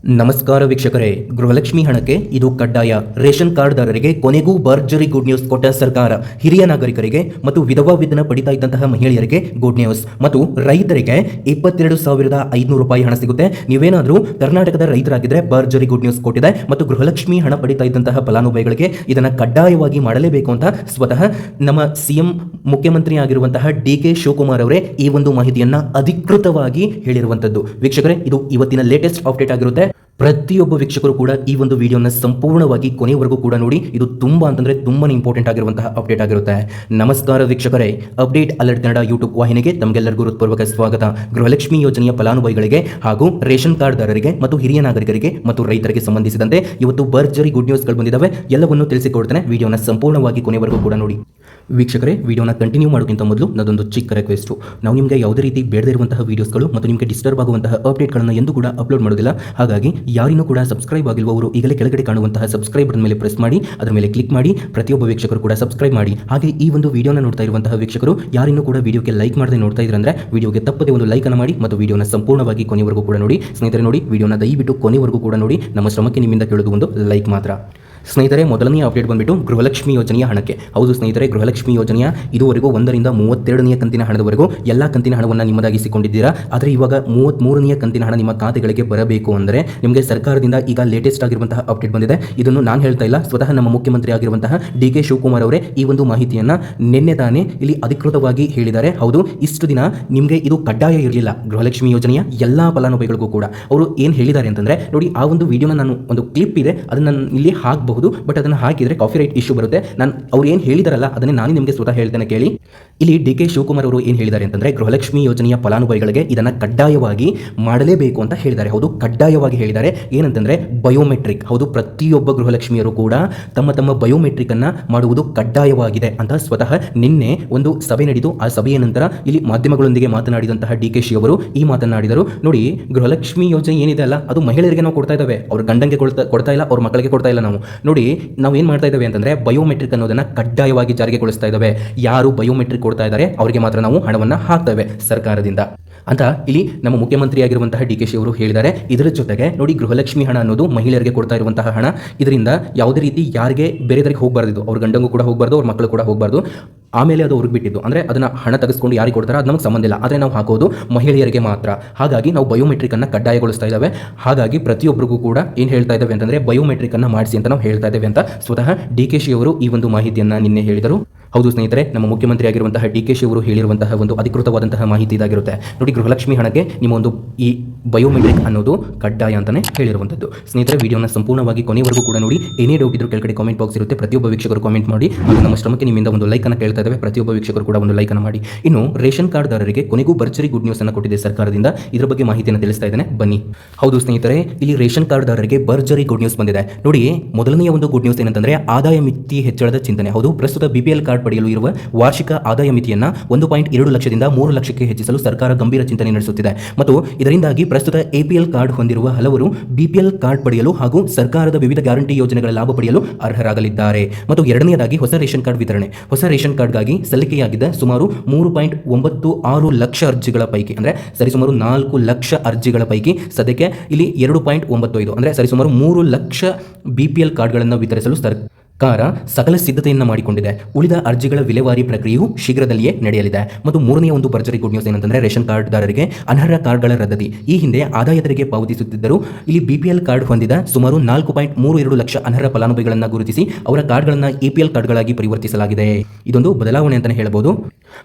ನಮಸ್ಕಾರ ವೀಕ್ಷಕರೇ, ಗೃಹಲಕ್ಷ್ಮಿ ಹಣಕ್ಕೆ ಇದು ಕಡ್ಡಾಯ. ರೇಷನ್ ಕಾರ್ಡ್ದಾರರಿಗೆ ಕೊನೆಗೂ ಭರ್ಜರಿ ಗುಡ್ ನ್ಯೂಸ್ ಕೊಟ್ಟ ಸರ್ಕಾರ. ಹಿರಿಯ ನಾಗರಿಕರಿಗೆ ಮತ್ತು ವಿಧವಾ ವೇತನ ಪಡಿತಾ ಇದ್ದಂತಹ ಮಹಿಳೆಯರಿಗೆ ಗುಡ್ ನ್ಯೂಸ್ ಮತ್ತು ರೈತರಿಗೆ 22,500 ರೂಪಾಯಿ ಹಣ ಸಿಗುತ್ತೆ. ನೀವೇನಾದರೂ ಕರ್ನಾಟಕದ ರೈತರಾಗಿದ್ದರೆ ಭರ್ಜರಿ ಗುಡ್ ನ್ಯೂಸ್ ಕೊಟ್ಟಿದೆ ಮತ್ತು ಗೃಹಲಕ್ಷ್ಮಿ ಹಣ ಪಡಿತಾ ಇದ್ದಂತಹ ಫಲಾನುಭವಿಗಳಿಗೆ ಇದನ್ನು ಕಡ್ಡಾಯವಾಗಿ ಮಾಡಲೇಬೇಕು ಅಂತ ಸ್ವತಃ ನಮ್ಮ ಸಿಎಂ ಮುಖ್ಯಮಂತ್ರಿ ಆಗಿರುವಂತಹ ಡಿ.ಕೆ. ಶಿವಕುಮಾರ್ ಅವರೇ ಈ ಒಂದು ಮಾಹಿತಿಯನ್ನ ಅಧಿಕೃತವಾಗಿ ಹೇಳಿರುವಂತದ್ದು. ವೀಕ್ಷಕರೇ, ಇದು ಇವತ್ತಿನ ಲೇಟೆಸ್ಟ್ ಅಪ್ಡೇಟ್ ಆಗಿರುತ್ತೆ. ಪ್ರತಿಯೊಬ್ಬ ವೀಕ್ಷಕರು ಕೂಡ ಈ ಒಂದು ವಿಡಿಯೋನ ಸಂಪೂರ್ಣವಾಗಿ ಕೊನೆಯವರೆಗೂ ಕೂಡ ನೋಡಿ. ಇದು ತುಂಬಾ ಇಂಪಾರ್ಟೆಂಟ್ ಆಗಿರುವಂತಹ ಅಪ್ಡೇಟ್ ಆಗಿರುತ್ತೆ. ನಮಸ್ಕಾರ ವೀಕ್ಷಕರೇ, ಅಪ್ಡೇಟ್ ಅಲರ್ಟ್ ಕನ್ನಡ ಯೂಟ್ಯೂಬ್ ವಾಹಿನಿಗೆ ತಮಗೆಲ್ಲರಿಗೂ ಹೃತ್ಪೂರ್ವಕ ಸ್ವಾಗತ. ಗೃಹಲಕ್ಷ್ಮಿ ಯೋಜನೆಯ ಫಲಾನುಭವಿಗಳಿಗೆ ಹಾಗೂ ರೇಷನ್ ಕಾರ್ಡ್ದಾರರಿಗೆ ಮತ್ತು ಹಿರಿಯ ನಾಗರಿಕರಿಗೆ ಮತ್ತು ರೈತರಿಗೆ ಸಂಬಂಧಿಸಿದಂತೆ ಇವತ್ತು ಭರ್ಜರಿ ಗುಡ್ ನ್ಯೂಸ್ಗಳು ಬಂದಿದ್ದಾವೆ. ಎಲ್ಲವನ್ನೂ ತಿಳಿಸಿಕೊಡ್ತೇನೆ. ವಿಡಿಯೋನ ಸಂಪೂರ್ಣವಾಗಿ ಕೊನೆಯವರೆಗೂ ಕೂಡ ನೋಡಿ. ವೀಕ್ಷಕರೇ, ವಿಡಿಯೋನ ಕಂಟಿನ್ಯೂ ಮಾಡೋಕ್ಕಿಂತ ಮೊದಲು ನನ್ನದೊಂದು ಚಿಕ್ಕ ರಿಕ್ವೆಸ್ಟು. ನಾವು ನಿಮಗೆ ಯಾವುದೇ ರೀತಿ ಬೇಡದೇ ಇರುವಂತಹ ವೀಡಿಯೋಸ್ಗಳು ಮತ್ತು ನಿಮಗೆ ಡಿಸ್ಟರ್ಬ್ ಆಗುವಂತಹ ಅಪ್ಡೇಟ್ಗಳನ್ನು ಎಂದು ಕೂಡ ಅಪ್ಲೋಡ್ ಮಾಡೋದಿಲ್ಲ. ಹಾಗಾಗಿ ಯಾರಿನೂ ಕೂಡ ಸಬ್ಸ್ಕ್ರೈಬ್ ಆಗಿರುವವರು ಈಗಲೇ ಕೆಳಗಡೆ ಕಾಣುವಂತಹ ಸಬ್ಸ್ಕ್ರೈಬ್ ಬಟನ್ ಮೇಲೆ ಪ್ರೆಸ್ ಮಾಡಿ, ಅದರ ಮೇಲೆ ಕ್ಲಿಕ್ ಮಾಡಿ. ಪ್ರತಿಯೊಬ್ಬ ವೀಕ್ಷಕರು ಕೂಡ ಸಬ್ಸ್ಕ್ರೈಬ್ ಮಾಡಿ. ಹಾಗೆ ಈ ಒಂದು ವಿಡಿಯೋನ ನೋಡ್ತಾ ಇರುವಂತಹ ವೀಕ್ಷಕರು ಯಾರಿನೂ ಕೂಡ ವಿಡಿಯೋಗೆ ಲೈಕ್ ಮಾಡದೆ ನೋಡ್ತಾ ಇದ್ರಂದ್ರೆ ವಿಡಿಯೋಗೆ ತಪ್ಪದೆ ಒಂದು ಲೈಕ್ ಅನ್ನು ಮಾಡಿ ಮತ್ತು ವಿಡಿಯೋನ ಸಂಪೂರ್ಣವಾಗಿ ಕೊನೆವರೆಗೂ ಕೂಡ ನೋಡಿ. ಸ್ನೇಹಿತರೆ ನೋಡಿ, ವಿಡಿಯೋನ ದಯವಿಟ್ಟು ಕೊನೆವರೆಗೂ ಕೂಡ ನೋಡಿ. ನಮ್ಮ ಶ್ರಮಕ್ಕೆ ನಿಮ್ಮಿಂದ ಕೇಳೋದು ಒಂದು ಲೈಕ್ ಮಾತ್ರ. ಸ್ನೇಹಿತರೆ, ಮೊದಲನೆಯ ಅಪ್ಡೇಟ್ ಬಂದ್ಬಿಟ್ಟು ಗೃಹಲಕ್ಷ್ಮಿ ಯೋಜನೆಯ ಹಣಕ್ಕೆ. ಹೌದು ಸ್ನೇಹಿತರೆ, ಗೃಹಲಕ್ಷ್ಮಿ ಯೋಜನೆಯ ಇದುವರೆಗೂ 1ರಿಂದ 32ನೇ ಕಂತಿನ ಹಣದವರೆಗೂ ಎಲ್ಲ ಕಂತಿನ ಹಣವನ್ನು ನಿಮ್ಮದಾಗಿಸಿಕೊಂಡಿದ್ದೀರಾ. ಆದರೆ ಇವಾಗ 33ನೇ ಕಂತಿನ ಹಣ ನಿಮ್ಮ ಖಾತೆಗಳಿಗೆ ಬರಬೇಕು ಅಂದರೆ ನಿಮಗೆ ಸರ್ಕಾರದಿಂದ ಈಗ ಲೇಟೆಸ್ಟ್ ಆಗಿರುವಂತಹ ಅಪ್ಡೇಟ್ ಬಂದಿದೆ. ಇದನ್ನು ನಾನು ಹೇಳ್ತಾ ಇಲ್ಲ, ಸ್ವತಃ ನಮ್ಮ ಮುಖ್ಯಮಂತ್ರಿ ಆಗಿರುವಂತಹ ಡಿ.ಕೆ. ಶಿವಕುಮಾರ್ ಅವರೇ ಈ ಒಂದು ಮಾಹಿತಿಯನ್ನು ನಿನ್ನೆ ತಾನೇ ಇಲ್ಲಿ ಅಧಿಕೃತವಾಗಿ ಹೇಳಿದ್ದಾರೆ. ಹೌದು, ಇಷ್ಟು ದಿನ ನಿಮಗೆ ಇದು ಕಡ್ಡಾಯ ಇರಲಿಲ್ಲ. ಗೃಹಲಕ್ಷ್ಮಿ ಯೋಜನೆಯ ಎಲ್ಲ ಫಲಾನುಭವಿಗಳಿಗೂ ಕೂಡ ಅವರು ಏನು ಹೇಳಿದ್ದಾರೆ ಅಂತಂದರೆ ನೋಡಿ, ಆ ಒಂದು ವಿಡಿಯೋನ ನಾನು ಒಂದು ಕ್ಲಿಪ್ ಇದೆ ಅದನ್ನು ನಾನು ಇಲ್ಲಿ ಹಾಕಬಹುದು. ಬಟ್ ಅದನ್ನು ಹಾಕಿದರೆ ಕಾಪಿರೈಟ್ ಇಶ್ಯೂ ಬರುತ್ತೆ. ನಾನು ಅವ್ರು ಏನು ಹೇಳಿದಾರಲ್ಲ ಅದನ್ನೇ ನಾನು ನಿಮಗೆ ಸ್ವತಃ ಹೇಳ್ತೇನೆ ಕೇಳಿ. ಇಲ್ಲಿ ಡಿ.ಕೆ. ಶಿವಕುಮಾರ್ ಅವರು ಏನು ಹೇಳಿದ್ದಾರೆ ಅಂತಂದರೆ ಗೃಹಲಕ್ಷ್ಮಿ ಯೋಜನೆಯ ಫಲಾನುಭವಿಗಳಿಗೆ ಇದನ್ನು ಕಡ್ಡಾಯವಾಗಿ ಮಾಡಲೇಬೇಕು ಅಂತ ಹೇಳಿದ್ದಾರೆ. ಹೌದು, ಕಡ್ಡಾಯವಾಗಿ ಹೇಳಿದ್ದಾರೆ. ಏನಂತಂದರೆ ಬಯೋಮೆಟ್ರಿಕ್. ಹೌದು, ಪ್ರತಿಯೊಬ್ಬ ಗೃಹಲಕ್ಷ್ಮಿಯರು ಕೂಡ ತಮ್ಮ ಬಯೋಮೆಟ್ರಿಕ್ ಅನ್ನು ಮಾಡುವುದು ಕಡ್ಡಾಯವಾಗಿದೆ ಅಂತ ಸ್ವತಃ ನಿನ್ನೆ ಒಂದು ಸಭೆ ನಡೆದು ಆ ಸಭೆಯ ನಂತರ ಇಲ್ಲಿ ಮಾಧ್ಯಮಗಳೊಂದಿಗೆ ಮಾತನಾಡಿದಂತಹ ಡಿ.ಕೆ. ಶಿ ಅವರು ಈ ಮಾತನಾಡಿದರು. ನೋಡಿ, ಗೃಹಲಕ್ಷ್ಮಿ ಯೋಜನೆ ಏನಿದೆ ಅಲ್ಲ ಅದು ಮಹಿಳೆಯರಿಗೆ ನಾವು ಕೊಡ್ತಾ ಇದ್ದಾವೆ, ಅವ್ರ ಗಂಡಂಗೆ ಕೊಡ್ತಾ ಇಲ್ಲ, ಅವ್ರ ಮಕ್ಕಳಿಗೆ ಕೊಡ್ತಾ ಇಲ್ಲ. ನೋಡಿ, ನಾವು ಏನು ಮಾಡ್ತಾ ಇದ್ದೇವೆ ಅಂತಂದರೆ ಬಯೋಮೆಟ್ರಿಕ್ ಅನ್ನೋದನ್ನು ಕಡ್ಡಾಯವಾಗಿ ಜಾರಿಗೆಗೊಳಿಸ್ತಾ ಇದ್ದಾವೆ. ಯಾರು ಬಯೋಮೆಟ್ರಿಕ್ ಕೊಡ್ತಾ ಇದ್ದಾರೆ ಅವರಿಗೆ ಮಾತ್ರ ನಾವು ಹಣವನ್ನು ಹಾಕ್ತೇವೆ ಸರ್ಕಾರದಿಂದ ಅಂತ ಇಲ್ಲಿ ನಮ್ಮ ಮುಖ್ಯಮಂತ್ರಿ ಆಗಿರುವಂತಹ ಡಿ.ಕೆ. ಶಿ ಅವರು ಹೇಳಿದ್ದಾರೆ. ಇದರ ಜೊತೆಗೆ ನೋಡಿ, ಗೃಹಲಕ್ಷ್ಮಿ ಹಣ ಅನ್ನೋದು ಮಹಿಳೆಯರಿಗೆ ಕೊಡ್ತಾ ಇರುವಂತಹ ಹಣ. ಇದರಿಂದ ಯಾವುದೇ ರೀತಿ ಯಾರಿಗೆ ಬೇರೆದರಿಗೆ ಹೋಗಬಾರ್ದು, ಅವ್ರ ಗಂಡಂಗೂ ಕೂಡ ಹೋಗಬಾರ್ದು, ಅವ್ರ ಮಕ್ಕಳು ಕೂಡ ಹೋಗಬಾರ್ದು. ಆಮೇಲೆ ಅದು ಅವ್ರಿಗೆ ಬಿಟ್ಟಿದ್ದು, ಅಂದರೆ ಅದನ್ನು ಹಣ ತೆಗೆದುಕೊಂಡು ಯಾರಿಗೆ ಕೊಡ್ತಾರೆ ಅದು ನಮಗೆ ಸಂಬಂಧ ಇಲ್ಲ. ಆದರೆ ನಾವು ಹಾಕೋದು ಮಹಿಳೆಯರಿಗೆ ಮಾತ್ರ. ಹಾಗಾಗಿ ನಾವು ಬಯೋಮೆಟ್ರಿಕ್ ಅನ್ನು ಕಡ್ಡಾಯಗೊಳಿಸ್ತಾ ಇದ್ದಾವೆ. ಹಾಗಾಗಿ ಪ್ರತಿಯೊಬ್ಬರಿಗೂ ಕೂಡ ಏನು ಹೇಳ್ತಾ ಇದ್ದಾವೆ ಅಂತಂದರೆ ಬಯೋಮೆಟ್ರಿಕ್ ಅನ್ನು ಮಾಡಿಸಿ ಅಂತ ನಾವು ಹೇಳ್ತಾ ಇದ್ದೇವೆ ಅಂತ ಸ್ವತಃ ಡಿ.ಕೆ. ಶಿ ಅವರು ಈ ಒಂದು ಮಾಹಿತಿಯನ್ನು ನಿನ್ನೆ ಹೇಳಿದರು. ಹೌದು ಸ್ನೇಹಿತರೆ, ನಮ್ಮ ಮುಖ್ಯಮಂತ್ರಿ ಆಗಿರುವಂತಹ ಡಿ.ಕೆ. ಶಿ ಅವರು ಹೇಳಿರುವಂತಹ ಒಂದು ಅಧಿಕೃತವಾದಂತಹ ಮಾಹಿತಿ ಇದಾಗಿರುತ್ತೆ. ನೋಡಿ, ಗೃಹಲಕ್ಷ್ಮಿ ಹಣಕ್ಕೆ ನಿಮ್ಮ ಒಂದು ಈ ಬಯೋಮೆಟ್ರಿಕ್ ಅನ್ನೋದು ಕಡ್ಡಾಯ ಅಂತಾನೆ ಹೇಳಿರುವಂಥದ್ದು. ಸ್ನೇಹಿತರೆ, ವಿಡಿಯೋನ ಸಂಪೂರ್ಣವಾಗಿ ಕೊನೆವರೆಗೂ ಕೂಡ ನೋಡಿ. ಏನೇ ಡೌಟ್ ಇದ್ರೂ ಕೆಳಗಡೆ ಕಾಮೆಂಟ್ ಬಾಕ್ಸ್ ಇರುತ್ತೆ, ಪ್ರತಿಯೊಬ್ಬ ವೀಕ್ಷಕರು ಕಾಮೆಂಟ್ ಮಾಡಿ. ಮತ್ತು ನಮ್ಮ ಶ್ರಮಕ್ಕೆ ನಿಮ್ಮಿಂದ ಒಂದು ಲೈಕ್ ಅನ್ನು ಕೇಳ್ತಾ ಇದ್ದೇವೆ. ಪ್ರತಿಯೊಬ್ಬ ವೀಕ್ಷಕರು ಕೂಡ ಒಂದು ಲೈಕ್ ಅನ್ನು ಮಾಡಿ. ಇನ್ನು ರೇಷನ್ ಕಾರ್ಡ್ದಾರರಿಗೆ ಕೊನೆಗೂ ಭರ್ಜರಿ ಗುಡ್ ನ್ಯೂಸ್ ಅನ್ನು ಕೊಟ್ಟಿದೆ ಸರ್ಕಾರದಿಂದ. ಇದರ ಬಗ್ಗೆ ಮಾಹಿತಿಯನ್ನು ತಿಳಿಸ್ತಾ ಇದ್ದೇನೆ, ಬನ್ನಿ. ಹೌದು ಸ್ನೇಹಿತರೆ, ಇಲ್ಲಿ ರೇಷನ್ ಕಾರ್ಡ್ದಾರರಿಗೆ ಭರ್ಜರಿ ಗುಡ್ ನ್ಯೂಸ್ ಬಂದಿದೆ. ನೋಡಿ, ಮೊದಲನೆಯ ಒಂದು ಗುಡ್ ನ್ಯೂಸ್ ಏನಂತಂದ್ರೆ ಆದಾಯ ಮಿತಿ ಹೆಚ್ಚಳದ ಚಿಂತನೆ. ಹೌದು, ಪ್ರಸ್ತುತ ಬಿಪಿಎಲ್ ಕಾರ್ಡ್ ಪಡೆಯಲು ಇರುವ ವಾರ್ಷಿಕ ಆದಾಯ ಮಿತಿಯನ್ನು 1.2 ಲಕ್ಷದಿಂದ 3 ಲಕ್ಷಕ್ಕೆ ಹೆಚ್ಚಿಸಲು ಸರ್ಕಾರ ಗಂಭೀರ ಚಿಂತನೆ ನಡೆಸುತ್ತಿದೆ. ಮತ್ತು ಇದರಿಂದಾಗಿ ಪ್ರಸ್ತುತ ಎಪಿಎಲ್ ಕಾರ್ಡ್ ಹೊಂದಿರುವ ಹಲವರು ಬಿಪಿಎಲ್ ಕಾರ್ಡ್ ಪಡೆಯಲು ಹಾಗೂ ಸರ್ಕಾರದ ವಿವಿಧ ಗ್ಯಾರಂಟಿ ಯೋಜನೆಗಳ ಲಾಭ ಪಡೆಯಲು ಅರ್ಹರಾಗಲಿದ್ದಾರೆ. ಮತ್ತು ಎರಡನೆಯದಾಗಿ ಹೊಸ ರೇಷನ್ ಕಾರ್ಡ್ ವಿತರಣೆ. ಹೊಸ ರೇಷನ್ ಕಾರ್ಡ್ಗಾಗಿ ಸಲ್ಲಿಕೆಯಾಗಿದ್ದ ಸುಮಾರು 3.96 ಲಕ್ಷ ಅರ್ಜಿಗಳ ಪೈಕಿ, ಅಂದರೆ ಸರಿಸುಮಾರು 4 ಲಕ್ಷ ಅರ್ಜಿಗಳ ಪೈಕಿ ಸದ್ಯಕ್ಕೆ ಇಲ್ಲಿ 2.95 ಅಂದರೆ ಸರಿಸುಮಾರು 3 ಲಕ್ಷ ಬಿಪಿಎಲ್ ಕಾರ್ಡ್ಗಳನ್ನು ವಿತರಿಸಲು ಸರ್ಕಾರ ಸಕಲ ಸಿದ್ಧತೆಯನ್ನು ಮಾಡಿಕೊಂಡಿದೆ. ಉಳಿದ ಅರ್ಜಿಗಳ ವಿಲೇವಾರಿ ಪ್ರಕ್ರಿಯೆಯು ಶೀಘ್ರದಲ್ಲಿಯೇ ನಡೆಯಲಿದೆ. ಮತ್ತು ಮೂರನೆಯ ಒಂದು ಭರ್ಜರಿ ಗುಡ್ ನ್ಯೂಸ್ ಏನಂತಂದರೆ ರೇಷನ್ ಕಾರ್ಡ್ದಾರರಿಗೆ ಅನರ್ಹ ಕಾರ್ಡ್ಗಳ ರದ್ದತಿ. ಈ ಹಿಂದೆ ಆದಾಯ ತೆರಿಗೆ ಪಾವತಿಸುತ್ತಿದ್ದರು. ಇಲ್ಲಿ ಬಿಪಿಎಲ್ ಕಾರ್ಡ್ ಹೊಂದಿದ ಸುಮಾರು 4.32 ಲಕ್ಷ ಅನರ್ಹ ಫಲಾನುಭವಿಗಳನ್ನು ಗುರುತಿಸಿ ಅವರ ಕಾರ್ಡ್ಗಳನ್ನು ಎಪಿಎಲ್ ಕಾರ್ಡ್ಗಳಾಗಿ ಪರಿವರ್ತಿಸಲಾಗಿದೆ. ಇದೊಂದು ಬದಲಾವಣೆ ಅಂತಲೇ ಹೇಳಬಹುದು.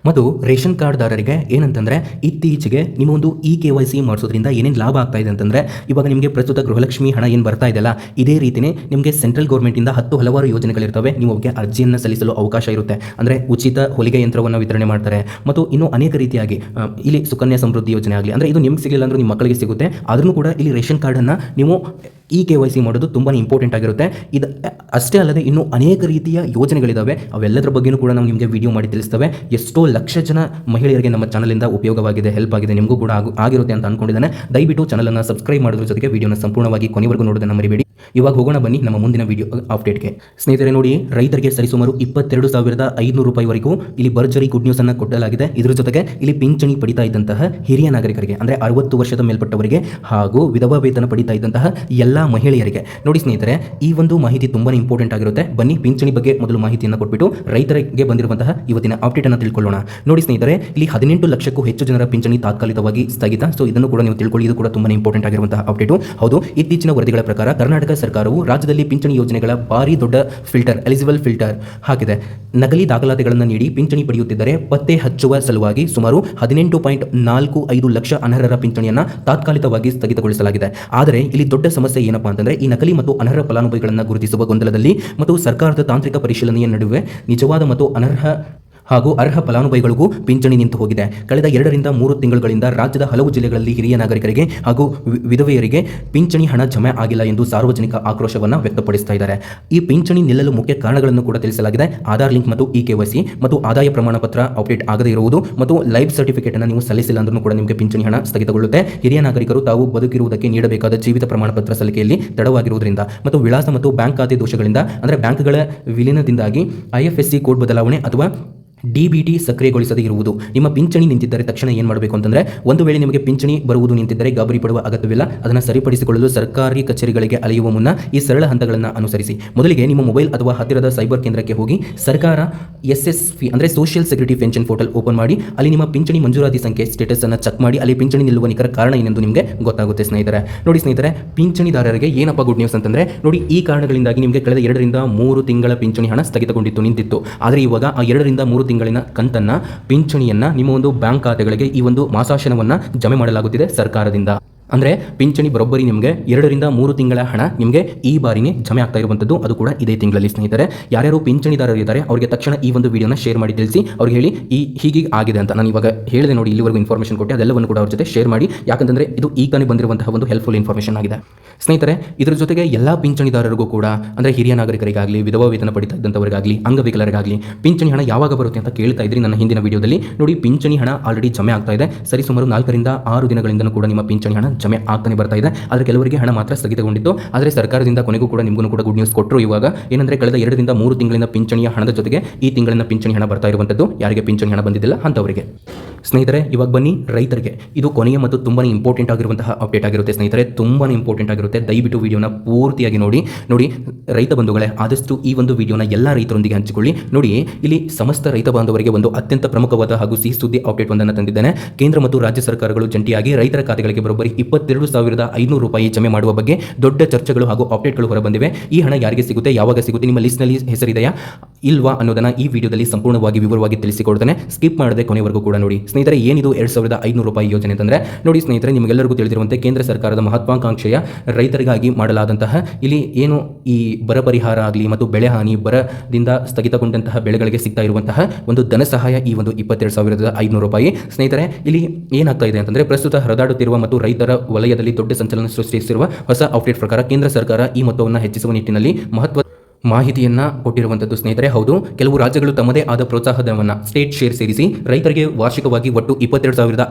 ಮತ್ತು ರೇಷನ್ ಕಾರ್ಡ್ದಾರರಿಗೆ ಏನಂತಂದರೆ ಇತ್ತೀಚೆಗೆ ನಿಮ್ಮ ಒಂದು KYC ಮಾಡಿಸೋದ್ರಿಂದ ಏನೇನು ಲಾಭ ಆಗ್ತಾ ಇದೆ ಅಂತಂದರೆ, ಇವಾಗ ನಿಮಗೆ ಪ್ರಸ್ತುತ ಗೃಹಲಕ್ಷ್ಮಿ ಹಣ ಏನು ಬರ್ತಾ ಇದೆಯಲ್ಲ, ಇದೇ ರೀತಿಯೇ ನಿಮಗೆ ಸೆಂಟ್ರಲ್ ಗೌರ್ಮೆಂಟಿಂದ ಹಲವಾರು ಯೋಜನೆಗಳಿರ್ತವೆ. ನೀವು ಅವಕ್ಕೆ ಅರ್ಜಿಯನ್ನು ಸಲ್ಲಿಸಲು ಅವಕಾಶ ಇರುತ್ತೆ. ಅಂದರೆ ಉಚಿತ ಹೊಲಿಗೆ ಯಂತ್ರವನ್ನು ವಿತರಣೆ ಮಾಡ್ತಾರೆ. ಮತ್ತು ಇನ್ನೂ ಅನೇಕ ರೀತಿಯಾಗಿ ಇಲ್ಲಿ ಸುಕನ್ಯಾ ಸಮೃದ್ಧಿ ಯೋಜನೆ ಆಗಲಿ, ಅಂದರೆ ಇದು ನಿಮ್ಗೆ ಸಿಗಲಿಲ್ಲ ಅಂದರೂ ನಿಮ್ಮ ಮಕ್ಕಳಿಗೆ ಸಿಗುತ್ತೆ. ಆದ್ರೂ ಕೂಡ ಇಲ್ಲಿ ರೇಷನ್ ಕಾರ್ಡನ್ನು ನೀವು KYC ಮಾಡೋದು ತುಂಬಾ ಇಂಪಾರ್ಟೆಂಟ್ ಆಗಿರುತ್ತೆ. ಇದು ಅಷ್ಟೇ ಅಲ್ಲದೆ ಇನ್ನೂ ಅನೇಕ ರೀತಿಯ ಯೋಜನೆಗಳಿದ್ದಾವೆ. ಅವೆಲ್ಲದರ ಬಗ್ಗೆಯೂ ಕೂಡ ನಾವು ನಿಮಗೆ ವಿಡಿಯೋ ಮಾಡಿ ತಿಳಿಸ್ತೇವೆ. ಎಷ್ಟೋ ಲಕ್ಷ ಜನ ಮಹಿಳೆಯರಿಗೆ ನಮ್ಮ ಚಾನಲಿಂದ ಉಪಯೋಗವಾಗಿದೆ, ಹೆಲ್ಪ್ ಆಗಿದೆ. ನಿಮಗೂ ಕೂಡ ಆಗಿರುತ್ತೆ ಅಂತ ಅಂದ್ಕೊಂಡಿದ್ದೇನೆ. ದಯವಿಟ್ಟು ಚಾನಲನ್ನು ಸಬ್ಸ್ಕ್ರೈಬ್ ಮಾಡೋದ್ರ ಜೊತೆಗೆ ವಿಡಿಯೋನ ಸಂಪೂರ್ಣವಾಗಿ ಕೊನೆವರೆಗೂ ನೋಡೋದನ್ನು ಮರಿಬೇಡಿ. ಇವಾಗ ಹೋಗೋಣ ಬನ್ನಿ ನಮ್ಮ ಮುಂದಿನ ವಿಡಿಯೋ ಅಪ್ಡೇಟ್ಗೆ. ಸ್ನೇಹಿತರೆ ನೋಡಿ, ರೈತರಿಗೆ ಸರಿಸುಮಾರು 22,500 ರೂಪಾಯಿವರೆಗೂ ಇಲ್ಲಿ ಭರ್ಜರಿ ಗುಡ್ ನ್ಯೂಸ್ ಅನ್ನು ಕೊಡಲಾಗಿದೆ. ಇದರ ಜೊತೆಗೆ ಇಲ್ಲಿ ಪಿಂಚಣಿ ಪಡಿತಾ ಇದ್ದಂತಹ ಹಿರಿಯ ನಾಗರಿಕರಿಗೆ ಅಂದರೆ 60 ವರ್ಷದ ಮೇಲ್ಪಟ್ಟವರಿಗೆ ಹಾಗೂ ವಿಧವಾ ವೇತನ ಪಡಿತಾ ಇದ್ದಂತಹ ಎಲ್ಲ ಮಹಿಳೆಯರಿಗೆ ನೋಡಿ ಸ್ನೇಹಿತರೆ, ಈ ಒಂದು ಮಾಹಿತಿ ತುಂಬಾ ಇಂಪಾರ್ಟೆಂಟ್ ಆಗಿರುತ್ತೆ. ಬನ್ನಿ ಪಿಂಚಣಿ ಬಗ್ಗೆ ಮೊದಲು ಮಾಹಿತಿಯನ್ನು ಕೊಟ್ಬಿಟ್ಟು ರೈತರಿಗೆ ಬಂದಿರುವಂತಹ ಇವತ್ತಿನ ಅಪ್ಡೇಟ್ ಅನ್ನು ತಿಳ್ಕೊಳ್ಳೋಣ. ನೋಡಿ ಸ್ನೇಹಿತರೆ, ಇಲ್ಲಿ 18 ಲಕ್ಷಕ್ಕೂ ಹೆಚ್ಚು ಜನರ ಪಿಂಚಣಿ ತಾತ್ಕಾಲಿಕವಾಗಿ ಸ್ಥಗಿತ. ಸೊ ಇದನ್ನು ಕೂಡ ನೀವು ತಿಳ್ಕೊಳ್ಳಿ, ಇದು ಕೂಡ ತುಂಬಾ ಇಂಪಾರ್ಟೆಂಟ್ ಆಗಿರುವಂತಹ ಅಪ್ಡೇಟ್. ಹೌದು, ಇತ್ತೀಚಿನ ವರದಿಗಳ ಪ್ರಕಾರ ಕರ್ನಾಟಕ ಸರ್ಕಾರವು ರಾಜ್ಯದಲ್ಲಿ ಪಿಂಚಣಿ ಯೋಜನೆಗಳ ಭಾರಿ ದೊಡ್ಡ ಎಲಿಜಿಬಲ್ ಫಿಲ್ಟರ್ ಹಾಕಿದೆ. ನಕಲಿ ದಾಖಲಾತಿಗಳನ್ನು ನೀಡಿ ಪಿಂಚಣಿ ಪಡೆಯುತ್ತಿದ್ದರೆ ಪತ್ತೆ ಹಚ್ಚುವ ಸಲುವಾಗಿ ಸುಮಾರು 18.45 ಲಕ್ಷ ಅನರ್ಹರ ಪಿಂಚಣಿಯನ್ನು ತಾತ್ಕಾಲಿಕವಾಗಿ ಸ್ಥಗಿತಗೊಳಿಸಲಾಗಿದೆ. ಆದರೆ ಇಲ್ಲಿ ದೊಡ್ಡ ಸಮಸ್ಯೆ ಏನಪ್ಪಾ ಅಂತಂದ್ರೆ, ಈ ನಕಲಿ ಮತ್ತು ಅನರ್ಹ ಫಲಾನುಭವಿಗಳನ್ನು ಗುರುತಿಸುವ ಗೊಂದಲದಲ್ಲಿ ಮತ್ತು ಸರ್ಕಾರದ ತಾಂತ್ರಿಕ ಪರಿಶೀಲನೆಯ ನಡುವೆ ನಿಜವಾದ ಮತ್ತು ಅರ್ಹ ಫಲಾನುಭವಿಗಳಿಗೂ ಪಿಂಚಣಿ ನಿಂತು ಹೋಗಿದೆ. ಕಳೆದ 2 ರಿಂದ 3 ತಿಂಗಳುಗಳಿಂದ ರಾಜ್ಯದ ಹಲವು ಜಿಲ್ಲೆಗಳಲ್ಲಿ ಹಿರಿಯ ನಾಗರಿಕರಿಗೆ ಹಾಗೂ ವಿಧವೆಯರಿಗೆ ಪಿಂಚಣಿ ಹಣ ಜಮೆ ಆಗಿಲ್ಲ ಎಂದು ಸಾರ್ವಜನಿಕ ಆಕ್ರೋಶವನ್ನು ವ್ಯಕ್ತಪಡಿಸ್ತಾ ಇದ್ದಾರೆ. ಈ ಪಿಂಚಣಿ ನಿಲ್ಲಲು ಮುಖ್ಯ ಕಾರಣಗಳನ್ನು ಕೂಡ ತಿಳಿಸಲಾಗಿದೆ. ಆಧಾರ್ ಲಿಂಕ್ ಮತ್ತು KYC ಮತ್ತು ಆದಾಯ ಪ್ರಮಾಣ ಪತ್ರ ಅಪ್ಡೇಟ್ ಆಗದೇ ಇರುವುದು ಮತ್ತು ಲೈಫ್ ಸರ್ಟಿಫಿಕೇಟ್ ಅನ್ನು ನೀವು ಸಲ್ಲಿಸಿಲ್ಲ ಅಂದ್ರೂ ಕೂಡ ನಿಮಗೆ ಪಿಂಚಣಿ ಹಣ ಸ್ಥಗಿತಗೊಳ್ಳುತ್ತೆ. ಹಿರಿಯ ನಾಗರಿಕರು ತಾವು ಬದುಕಿರುವುದಕ್ಕೆ ನೀಡಬೇಕಾದ ಜೀವಿತ ಪ್ರಮಾಣ ಪತ್ರ ಸಲ್ಲಿಕೆಯಲ್ಲಿ ತಡವಾಗಿರುವುದರಿಂದ ಮತ್ತು ವಿಳಾಸ ಮತ್ತು ಬ್ಯಾಂಕ್ ಖಾತೆ ದೋಷಗಳಿಂದ ಅಂದರೆ ಬ್ಯಾಂಕ್ಗಳ ವಿಲೀನದಿಂದಾಗಿ IFSC ಕೋಡ್ ಬದಲಾವಣೆ ಅಥವಾ DBT ಸಕ್ರಿಯಗೊಳಿಸದೇ ಇರುವುದು. ನಿಮ್ಮ ಪಿಂಚಣಿ ನಿಂತಿದ್ದರೆ ತಕ್ಷಣ ಏನು ಮಾಡಬೇಕು ಅಂತಂದರೆ, ಒಂದು ವೇಳೆ ನಿಮಗೆ ಪಿಂಚಣಿ ಬರುವುದು ನಿಂತಿದ್ದರೆ ಗಾಬರಿ ಪಡುವ ಅಗತ್ಯವಿಲ್ಲ. ಅದನ್ನು ಸರಿಪಡಿಸಿಕೊಳ್ಳಲು ಸರ್ಕಾರಿ ಕಚೇರಿಗಳಿಗೆ ಅಲೆಯುವ ಮುನ್ನ ಈ ಸರಳ ಹಂತಗಳನ್ನು ಅನುಸರಿಸಿ. ಮೊದಲಿಗೆ ನಿಮ್ಮ ಮೊಬೈಲ್ ಅಥವಾ ಹತ್ತಿರದ ಸೈಬರ್ ಕೇಂದ್ರಕ್ಕೆ ಹೋಗಿ ಸರ್ಕಾರ SSP ಅಂದರೆ social security pension portal open ಮಾಡಿ ಅಲ್ಲಿ ನಿಮ್ಮ ಪಿಂಚಣಿ ಮಂಜೂರಾತಿ ಸಂಖ್ಯೆ ಸ್ಟೇಟಸ್ ಅನ್ನು ಚೆಕ್ ಮಾಡಿ ಅಲ್ಲಿ ಪಿಂಚಣಿ ನಿಲ್ಲುವ ನಿಖರ ಕಾರಣ ಏನೆಂದು ನಿಮಗೆ ಗೊತ್ತಾಗುತ್ತೆ ಸ್ನೇಹಿತರೆ. ನೋಡಿ ಸ್ನೇಹಿತರೆ, ಪಿಂಚಣಿದಾರರಿಗೆ ಏನಪ್ಪ ಗುಡ್ ನ್ಯೂಸ್ ಅಂತಂದರೆ, ನೋಡಿ ಈ ಕಾರಣಗಳಿಂದಾಗಿ ನಿಮಗೆ ಕಳೆದ 2 ರಿಂದ 3 ತಿಂಗಳ ಪಿಂಚಣಿ ಹಣ ಸ್ಥಗಿತಗೊಂಡಿತ್ತು ನಿಂತಿತ್ತು. ಆದರೆ ಇವಾಗ ಆ 2 ರಿಂದ 3 ತಿಂಗಳಿನ ಕಂತನ್ನ ಪಿಂಚಣಿಯನ್ನ ನಿಮ್ಮ ಒಂದು ಬ್ಯಾಂಕ್ ಖಾತೆಗಳಿಗೆ ಈ ಒಂದು ಮಾಸಾಶನವನ್ನ ಜಮೆ ಮಾಡಲಾಗುತ್ತಿದೆ ಸರ್ಕಾರದಿಂದ. ಅಂದರೆ ಪಿಂಚಣಿ ಬರೋಬ್ಬರಿ ನಿಮಗೆ 2 ರಿಂದ 3 ತಿಂಗಳ ಹಣ ನಿಮಗೆ ಈ ಬಾರಿನೇ ಜಮೆ ಆಗ್ತಾ ಇರುವಂಥದ್ದು, ಅದು ಕೂಡ ಇದೇ ತಿಂಗಳಲ್ಲಿ ಸ್ನೇಹಿತರೆ. ಯಾರ್ಯಾರು ಪಿಂಚಣಿದಾರರು ಇದ್ದಾರೆ ಅವರಿಗೆ ತಕ್ಷಣ ಈ ಒಂದು ವಿಡಿಯೋನ ಶೇರ್ ಮಾಡಿ ತಿಳಿಸಿ, ಅವ್ರಿಗೆ ಹೇಳಿ ಹೀಗೆ ಆಗಿದೆ ಅಂತ. ನಾನು ಇವಾಗ ಹೇಳಿದೆ ನೋಡಿ, ಇಲ್ಲಿವರೆಗೂ ಇನ್ಫಾರ್ಮೇಷನ್ ಕೊಟ್ಟೆ, ಅದೆಲ್ಲವನ್ನು ಕೂಡ ಅವ್ರ ಜೊತೆ ಶೇರ್ ಮಾಡಿ, ಯಾಕಂತಂದರೆ ಇದು ಈಗನೇ ಬಂದಿರುವಂತಹ ಒಂದು ಹೆಲ್ಪ್ಫುಲ್ ಇನ್ಫಾರ್ಮೇಷನ್ ಆಗಿದೆ ಸ್ನೇಹಿತರೆ. ಇದರ ಜೊತೆಗೆ ಎಲ್ಲ ಪಿಂಚಣಿದಾರರಿಗೂ ಕೂಡ ಅಂದರೆ ಹಿರಿಯ ನಾಗರಿಕರಿಗಾಗಲಿ, ವಿಧವಾ ವೇತನ ಪಡಿತಾ ಇದ್ದಂಥವರಿಗಾಗಲಿ, ಅಂಗವಿಕಲರಿಗಾಗಲಿ ಪಿಂಚಣಿ ಹಣ ಯಾವಾಗ ಬರುತ್ತೆ ಅಂತ ಕೇಳ್ತಾ ಇದ್ರಿ ನನ್ನ ಹಿಂದಿನ ವಿಡಿಯೋದಲ್ಲಿ. ನೋಡಿ, ಪಿಂಚಣಿ ಹಣ ಆಲ್ರೆಡಿ ಜಮೆ ಆಗ್ತಾ ಇದೆ. ಸರಿಸುಮಾರು 4 ರಿಂದ 6 ದಿನಗಳಿಂದ ಕೂಡ ನಿಮ್ಮ ಪಿಂಚಣಿ ಹಣ ಜಮೆ ಆಗ್ತಾನೆ ಬರ್ತಾ ಇದೆ. ಆದರೆ ಕೆಲವರಿಗೆ ಹಣ ಮಾತ್ರ ಸ್ಥಗಿತಗೊಂಡಿತ್ತು. ಆದರೆ ಸರ್ಕಾರದಿಂದ ಕೊನೆಗೂ ಕೂಡ ನಿಮಗೂ ಕೂಡ ಗುಡ್ ನ್ಯೂಸ್ ಕೊಟ್ಟರು. ಇವಾಗ ಏನಂದ್ರೆ, ಕಳೆದ 2 ರಿಂದ 3 ತಿಂಗಳಿಂದ ಪಿಂಚಣಿಯ ಹಣದ ಜೊತೆಗೆ ಈ ತಿಂಗಳಿನ ಪಿಂಚಣಿ ಹಣ ಬರ್ತಾ ಇರುವಂಥದ್ದು. ಯಾರಿಗೆ ಪಿಂಚಣಿ ಹಣ ಬಂದಿದ್ದಿಲ್ಲ ಅಂತವರಿಗೆ. ಸ್ನೇಹಿತರೆ, ಇವಾಗ ಬನ್ನಿ ರೈತರಿಗೆ. ಇದು ಕೊನೆಯ ಮತ್ತು ತುಂಬಾ ಇಂಪಾರ್ಟೆಂಟ್ ಆಗಿರುವಂತಹ ಅಪ್ಡೇಟ್ ಆಗಿರುತ್ತೆ ಸ್ನೇಹಿತರೆ, ತುಂಬಾ ಇಂಪಾರ್ಟೆಂಟ್ ಆಗಿರುತ್ತೆ. ದಯವಿಟ್ಟು ವಿಡಿಯೋನ ಪೂರ್ತಿಯಾಗಿ ನೋಡಿ. ರೈತ ಬಂಧುಗಳೇ, ಆದಷ್ಟು ಈ ಒಂದು ವಿಡಿಯೋನ ಎಲ್ಲ ರೈತರೊಂದಿಗೆ ಹಂಚಿಕೊಳ್ಳಿ. ನೋಡಿ, ಇಲ್ಲಿ ಸಮಸ್ತ ರೈತ ಬಾಂಧವರಿಗೆ ಒಂದು ಅತ್ಯಂತ ಪ್ರಮುಖವಾದ ಹಾಗೂ ಸಿಹಿ ಸುದ್ದಿ ಅಪ್ಡೇಟ್ ಒಂದನ್ನು ತಂದಿದ್ದೇನೆ. ಕೇಂದ್ರ ಮತ್ತು ರಾಜ್ಯ ಸರ್ಕಾರಗಳು ಜಂಟಿಯಾಗಿ ರೈತರ ಖಾತೆಗಳಿಗೆ ಬರೋಬ್ಬರಿ 22,500 ರೂಪಾಯಿ ಜಮೆ ಮಾಡುವ ಬಗ್ಗೆ ದೊಡ್ಡ ಚರ್ಚೆಗಳು ಹಾಗೂ ಅಪ್ಡೇಟ್ಗಳು ಹೊರಬಂದಿವೆ. ಈ ಹಣ ಯಾರಿಗೆ ಸಿಗುತ್ತೆ, ಯಾವಾಗ ಸಿಗುತ್ತೆ, ನಿಮ್ಮ ಲಿಸ್ಟ್ನಲ್ಲಿ ಹೆಸರಿದೆಯಾ ಇಲ್ವಾ ಅನ್ನೋದನ್ನ ಈ ವಿಡಿಯೋದಲ್ಲಿ ಸಂಪೂರ್ಣವಾಗಿ ವಿವರವಾಗಿ ತಿಳಿಸಿಕೊಡ್ತೇನೆ. ಸ್ಕಿಪ್ ಮಾಡದೆ ಕೊನೆವರೆಗೂ ಕೂಡ ನೋಡಿ ಸ್ನೇಹಿತರೆ. ಏನಿದು 2,500 ರೂಪಾಯಿ ಯೋಜನೆ ಅಂತಂದ್ರೆ, ನೋಡಿ ಸ್ನೇಹಿತರೆ, ನಿಮಗೆಲ್ಲರಿಗೂ ತಿಳಿದಿರುವಂತೆ ಕೇಂದ್ರ ಸರ್ಕಾರದ ಮಹತ್ವಾಕಾಂಕ್ಷೆಯ ರೈತರಿಗಾಗಿ ಮಾಡಲಾದಂತಹ ಇಲ್ಲಿ ಏನು ಈ ಬರ ಪರಿಹಾರ ಆಗಲಿ ಮತ್ತು ಬೆಳೆ ಹಾನಿ, ಬರದಿಂದ ಸ್ಥಗಿತಗೊಂಡಂತಹ ಬೆಳೆಗಳಿಗೆ ಸಿಗ್ತಾ ಇರುವಂತಹ ಒಂದು ಧನ ಸಹಾಯ, ಈ ಒಂದು 22,500 ರೂಪಾಯಿ ಸ್ನೇಹಿತರೆ. ಇಲ್ಲಿ ಏನಾಗ್ತಾ ಇದೆ ಅಂತಂದ್ರೆ, ಪ್ರಸ್ತುತ ಹರಿದಾಡುತ್ತಿರುವ ಮತ್ತು ರೈತರ ವಲಯದಲ್ಲಿ ದೊಡ್ಡ ಸಂಚಲನ ಸೃಷ್ಟಿಸಿರುವ ಹೊಸ ಅಪ್ಡೇಟ್ ಪ್ರಕಾರ ಕೇಂದ್ರ ಸರ್ಕಾರ ಈ ಮೊತ್ತವನ್ನು ಹೆಚ್ಚಿಸುವ ನಿಟ್ಟಿನಲ್ಲಿ ಮಾಹಿತಿಯನ್ನ ಕೊಟ್ಟಿರುವಂತದ್ದು ಸ್ನೇಹಿತರೆ. ಹೌದು, ಕೆಲವು ರಾಜ್ಯಗಳು ತಮ್ಮದೇ ಆದ ಪ್ರೋತ್ಸಾಹಧನವನ್ನ ಸ್ಟೇಟ್ ಶೇರ್ ಸೇರಿಸಿ ರೈತರಿಗೆ ವಾರ್ಷಿಕವಾಗಿ ಒಟ್ಟು 22,000.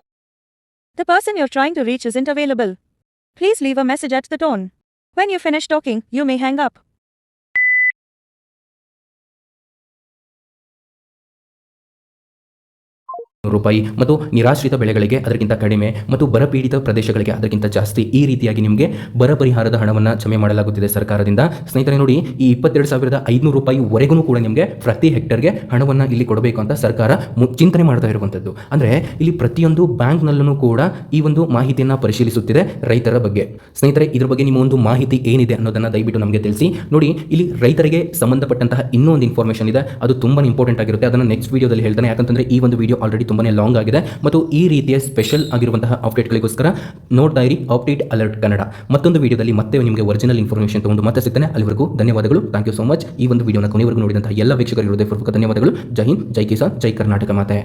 The person you're trying to reach isn't available. Please leave a message at the tone. When you finish talking, you may hang up. ರೂಪಾಯಿ ಮತ್ತು ನಿರಾಶ್ರಿತ ಬೆಳೆಗಳಿಗೆ ಅದಕ್ಕಿಂತ ಕಡಿಮೆ ಮತ್ತು ಬರಪೀಡಿತ ಪ್ರದೇಶಗಳಿಗೆ ಅದಕ್ಕಿಂತ ಜಾಸ್ತಿ, ಈ ರೀತಿಯಾಗಿ ನಿಮಗೆ ಬರ ಪರಿಹಾರದ ಹಣವನ್ನು ಜಮೆ ಮಾಡಲಾಗುತ್ತಿದೆ ಸರ್ಕಾರದಿಂದ. ಸ್ನೇಹಿತರೆ ನೋಡಿ, ಈ 22,500 ರೂಪಾಯಿವರೆಗೂ ಕೂಡ ನಿಮಗೆ ಪ್ರತಿ ಹೆಕ್ಟರ್ಗೆ ಹಣವನ್ನು ಇಲ್ಲಿ ಕೊಡಬೇಕು ಅಂತ ಸರ್ಕಾರ ಚಿಂತನೆ ಮಾಡ್ತಾ ಇರುವಂಥದ್ದು. ಅಂದರೆ ಇಲ್ಲಿ ಪ್ರತಿಯೊಂದು ಬ್ಯಾಂಕ್ನಲ್ಲೂ ಕೂಡ ಈ ಒಂದು ಮಾಹಿತಿಯನ್ನು ಪರಿಶೀಲಿಸುತ್ತಿದೆ ರೈತರ ಬಗ್ಗೆ. ಸ್ನೇಹಿತರೆ, ಇದ್ರ ಬಗ್ಗೆ ನಿಮ್ಮ ಒಂದು ಮಾಹಿತಿ ಏನಿದೆ ಅನ್ನೋದನ್ನು ದಯವಿಟ್ಟು ನಮಗೆ ತಿಳಿಸಿ. ನೋಡಿ, ಇಲ್ಲಿ ರೈತರಿಗೆ ಸಂಬಂಧಪಟ್ಟಂತಹ ಇನ್ನೂ ಒಂದು ಇನ್ಫಾರ್ಮೇಷನ್ ಇದೆ, ಅದು ತುಂಬಾ ಇಂಪಾರ್ಟೆಂಟ್ ಆಗಿರುತ್ತೆ. ಅದನ್ನು ನೆಕ್ಸ್ಟ್ ವಿಡಿಯೋದಲ್ಲಿ ಹೇಳ್ತಾನೆ, ಯಾಕಂತಂದ್ರೆ ಈ ಒಂದು ವಿಡಿಯೋ ಆಲ್ರೆಡಿ ತುಂಬಾನೇ ಲಾಂಗ್ ಆಗಿದೆ ಮತ್ತು ಈ ರೀತಿಯ ಸ್ಪೆಷಲ್ ಆಗಿರುವಂತಹ ಅಪ್ಡೇಟ್ಗಳಿಗೋಸ್ಕರ ನೋಡ್ತಾ ಇರಿ ಅಪ್ಡೇಟ್ ಅಲರ್ಟ್ ಕನ್ನಡ. ಮತ್ತೊಂದು ವಿಡಿಯೋದಲ್ಲಿ ಮತ್ತೆ ನಿಮಗೆ ಒರಿಜಿನಲ್ ಇನ್ಫಾರ್ಮೇಷನ್ ತಗೊಂಡು ಮತ್ತೆ ಸಿಗ್ತಾನೆ. ಅಲ್ಲಿವರೆಗೂ ಧನ್ಯವಾದಗಳು. Thank you so much. ಈ ಒಂದು ವಿಡಿಯೋನ ಕೊನೆವರೆಗೂ ನೋಡಿದಂತಹ ಎಲ್ಲ ವೀಕ್ಷಕರಿಗೆ ಹೃದಯಪೂರ್ವಕ ಧನ್ಯವಾದಗಳು. ಜೈ ಹಿಂದ್, ಜೈ ಕಿಸಾನ್, ಜೈ ಕರ್ನಾಟಕ ಮಾತೆ.